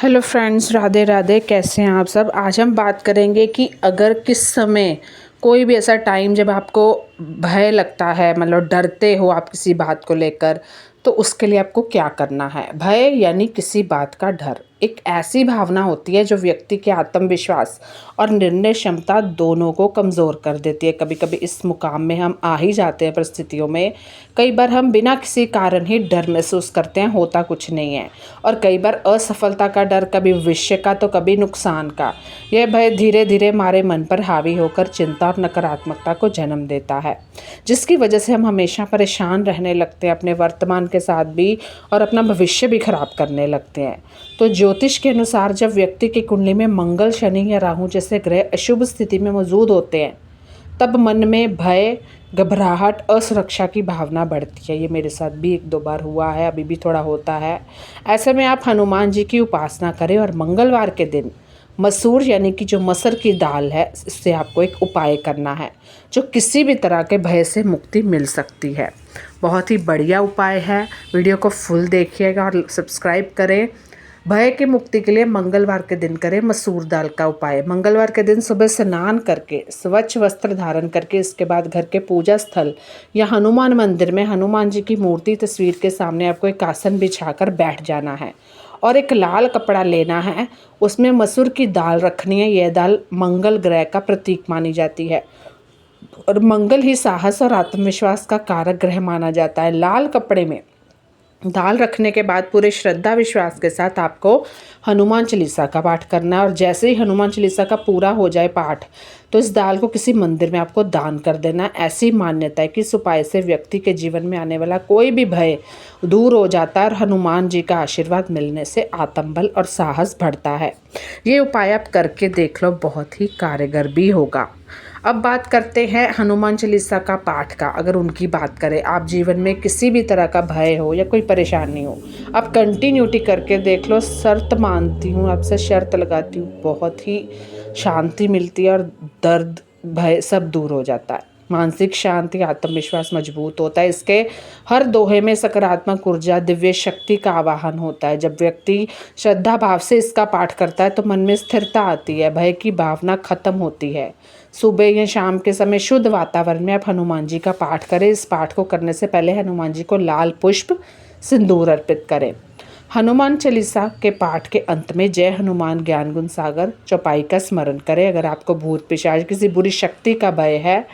Hello friends, Radhe Radhe. कैसे हैं आप सब। आज हम बात करेंगे कि अगर किस समय कोई भी ऐसा टाइम जब आपको भय लगता है, मतलब डरते हो आप किसी बात को लेकर, तो उसके लिए आपको क्या करना है। भय यानी किसी बात का डर एक ऐसी भावना होती है जो व्यक्ति के आत्मविश्वास और निर्णय क्षमता दोनों को कमज़ोर कर देती है। कभी कभी इस मुकाम में हम आ ही जाते हैं परिस्थितियों में। कई बार हम बिना किसी कारण ही डर महसूस करते हैं, होता कुछ नहीं है। और कई बार असफलता का डर, कभी भविष्य का तो कभी नुकसान का। यह भय धीरे धीरे हमारे मन पर हावी होकर चिंता और नकारात्मकता को जन्म देता है, जिसकी वजह से हम हमेशा परेशान रहने लगते हैं अपने वर्तमान के साथ भी, और अपना भविष्य भी खराब करने लगते हैं। तो ज्योतिष के अनुसार जब व्यक्ति की कुंडली में मंगल, शनि या राहु जैसे ग्रह अशुभ स्थिति में मौजूद होते हैं, तब मन में भय, घबराहट, असुरक्षा की भावना बढ़ती है। ये मेरे साथ भी एक दो बार हुआ है, अभी भी थोड़ा होता है। ऐसे में आप हनुमान जी की उपासना करें और मंगलवार के दिन मसूर यानी कि जो मसर की दाल है, इससे आपको एक उपाय करना है जो किसी भी तरह के भय से मुक्ति मिल सकती है। बहुत ही बढ़िया उपाय है। वीडियो को फुल देखिएगा और सब्सक्राइब करें। भय की मुक्ति के लिए मंगलवार के दिन करें मसूर दाल का उपाय। मंगलवार के दिन सुबह स्नान करके, स्वच्छ वस्त्र धारण करके, इसके बाद घर के पूजा स्थल या हनुमान मंदिर में हनुमान जी की मूर्ति तस्वीर के सामने आपको एक आसन बिछाकर बैठ जाना है और एक लाल कपड़ा लेना है। उसमें मसूर की दाल रखनी है। यह दाल मंगल ग्रह का प्रतीक मानी जाती है और मंगल ही साहस और आत्मविश्वास का कारक ग्रह माना जाता है। लाल कपड़े में दाल रखने के बाद पूरे श्रद्धा विश्वास के साथ आपको हनुमान चालीसा का पाठ करना है और जैसे ही हनुमान चालीसा का पूरा हो जाए पाठ, तो इस दाल को किसी मंदिर में आपको दान कर देना है। ऐसी मान्यता है कि इस उपाय से व्यक्ति के जीवन में आने वाला कोई भी भय दूर हो जाता है और हनुमान जी का आशीर्वाद मिलने से आत्मबल और साहस बढ़ता है। ये उपाय आप करके देख लो, बहुत ही कारगर भी होगा। अब बात करते हैं हनुमान चालीसा का पाठ का। अगर उनकी बात करें, आप जीवन में किसी भी तरह का भय हो या कोई परेशानी हो, आप कंटिन्यूटी करके देख लो। शर्त मानती हूँ, आपसे शर्त लगाती हूँ, बहुत ही शांति मिलती है और दर्द, भय सब दूर हो जाता है। मानसिक शांति, आत्मविश्वास मजबूत होता है। इसके हर दोहे में सकारात्मक ऊर्जा, दिव्य शक्ति का आवाहन होता है। जब व्यक्ति श्रद्धा भाव से इसका पाठ करता है तो मन में स्थिरता आती है, भय की भावना खत्म होती है। सुबह या शाम के समय शुद्ध वातावरण में आप हनुमान जी का पाठ करें। इस पाठ को करने से पहले हनुमान जी को लाल पुष्प, सिंदूर अर्पित करें। हनुमान चालीसा के पाठ के अंत में जय हनुमान ज्ञान गुण सागर चौपाई का स्मरण करें। अगर आपको भूत पिशाच, किसी बुरी शक्ति का भय है,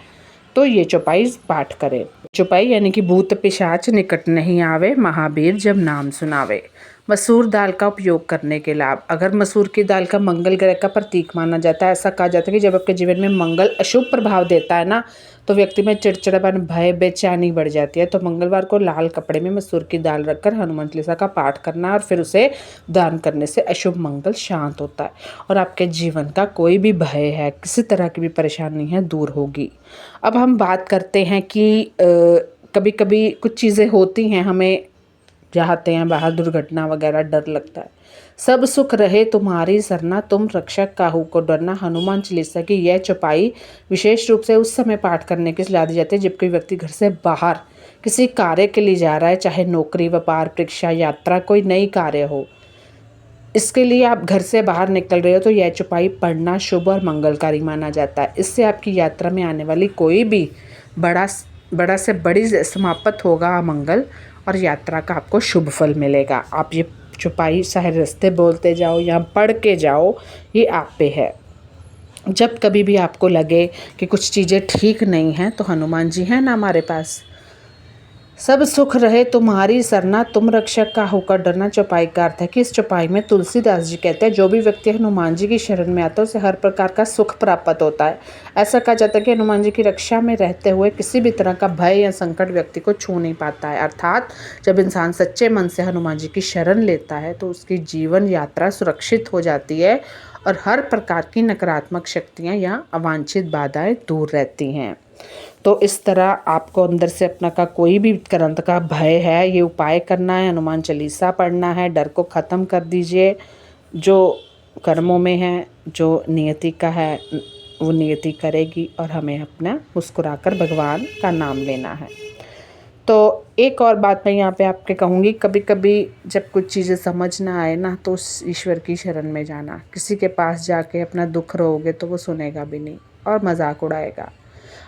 तो ये चौपाई पाठ करें। चौपाई यानी कि भूत पिशाच निकट नहीं आवे, महावीर जब नाम सुनावे। मसूर दाल का उपयोग करने के लाभ। अगर मसूर की दाल का मंगल ग्रह का प्रतीक माना जाता है, ऐसा कहा जाता है कि जब आपके जीवन में मंगल अशुभ प्रभाव देता है ना, तो व्यक्ति में चिड़चिड़ापन, भय, बेचैनी बढ़ जाती है। तो मंगलवार को लाल कपड़े में मसूर की दाल रखकर हनुमान चालीसा का पाठ करना और फिर उसे दान करने से अशुभ मंगल शांत होता है और आपके जीवन का कोई भी भय है, किसी तरह की भी परेशानी है, दूर होगी। अब हम बात करते हैं कि कभी कभी कुछ चीज़ें होती हैं, हमें जाते हैं बाहर, दुर्घटना वगैरह, डर लगता है। सब सुख रहे तुम्हारी सरना, तुम रक्षक काहू को डरना। हनुमान चालीसा की यह चौपाई विशेष रूप से उस समय पाठ करने की सलाह दी जाती है जब कोई व्यक्ति घर से बाहर किसी कार्य के लिए जा रहा है, चाहे नौकरी, व्यापार, परीक्षा, यात्रा, कोई नई कार्य हो। इसके लिए आप घर से बाहर निकल रहे हो तो यह चौपाई पढ़ना शुभ और मंगलकारी माना जाता है। इससे आपकी यात्रा में आने वाली कोई भी बड़ा से बड़ी समाप्त होगा अमंगल और यात्रा का आपको शुभ फल मिलेगा। आप ये चौपाई चाहे रास्ते बोलते जाओ या पढ़ के जाओ, ये आप पे है। जब कभी भी आपको लगे कि कुछ चीज़ें ठीक नहीं हैं, तो हनुमान जी हैं ना हमारे पास। सब सुख रहे तुम्हारी सरना, तुम रक्षक का होकर डरना। चौपाई का अर्थ है कि इस चौपाई में तुलसीदास जी कहते हैं, जो भी व्यक्ति हनुमान जी की शरण में आता है उसे हर प्रकार का सुख प्राप्त होता है। ऐसा कहा जाता है कि हनुमान जी की रक्षा में रहते हुए किसी भी तरह का भय या संकट व्यक्ति को छू नहीं पाता है। अर्थात जब इंसान सच्चे मन से हनुमान जी की शरण लेता है तो उसकी जीवन यात्रा सुरक्षित हो जाती है और हर प्रकार की नकारात्मक शक्तियाँ या अवांछित बाधाएँ दूर रहती हैं। तो इस तरह आपको अंदर से अपना का कोई भी तरह का भय है, ये उपाय करना है, हनुमान चालीसा पढ़ना है, डर को ख़त्म कर दीजिए। जो कर्मों में है, जो नियति का है, वो नियति करेगी और हमें अपना मुस्कुराकर भगवान का नाम लेना है। तो एक और बात मैं यहाँ पे आपके कहूँगी, कभी कभी जब कुछ चीज़ें समझ ना आए ना, तो उस ईश्वर की शरण में जाना। किसी के पास जाके अपना दुख रोओगे तो वो सुनेगा भी नहीं और मजाक उड़ाएगा।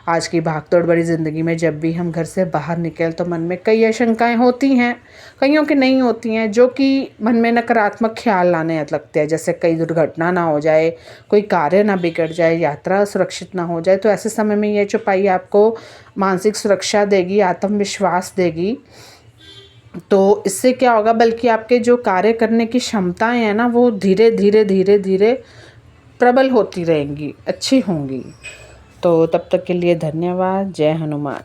आज की भागदौड़ भरी ज़िंदगी में जब भी हम घर से बाहर निकल तो मन में कई आशंकाएं होती हैं, कईयों की नहीं होती हैं, जो कि मन में नकारात्मक ख्याल लाने लगते हैं। जैसे कई दुर्घटना ना हो जाए, कोई कार्य ना बिगड़ जाए, यात्रा सुरक्षित ना हो जाए। तो ऐसे समय में ये चौपाई आपको मानसिक सुरक्षा देगी, आत्मविश्वास देगी। तो इससे क्या होगा, बल्कि आपके जो कार्य करने की क्षमताएं हैं ना, वो धीरे धीरे धीरे धीरे प्रबल होती रहेंगी, अच्छी होंगी। तो तब तक के लिए धन्यवाद। जय हनुमान।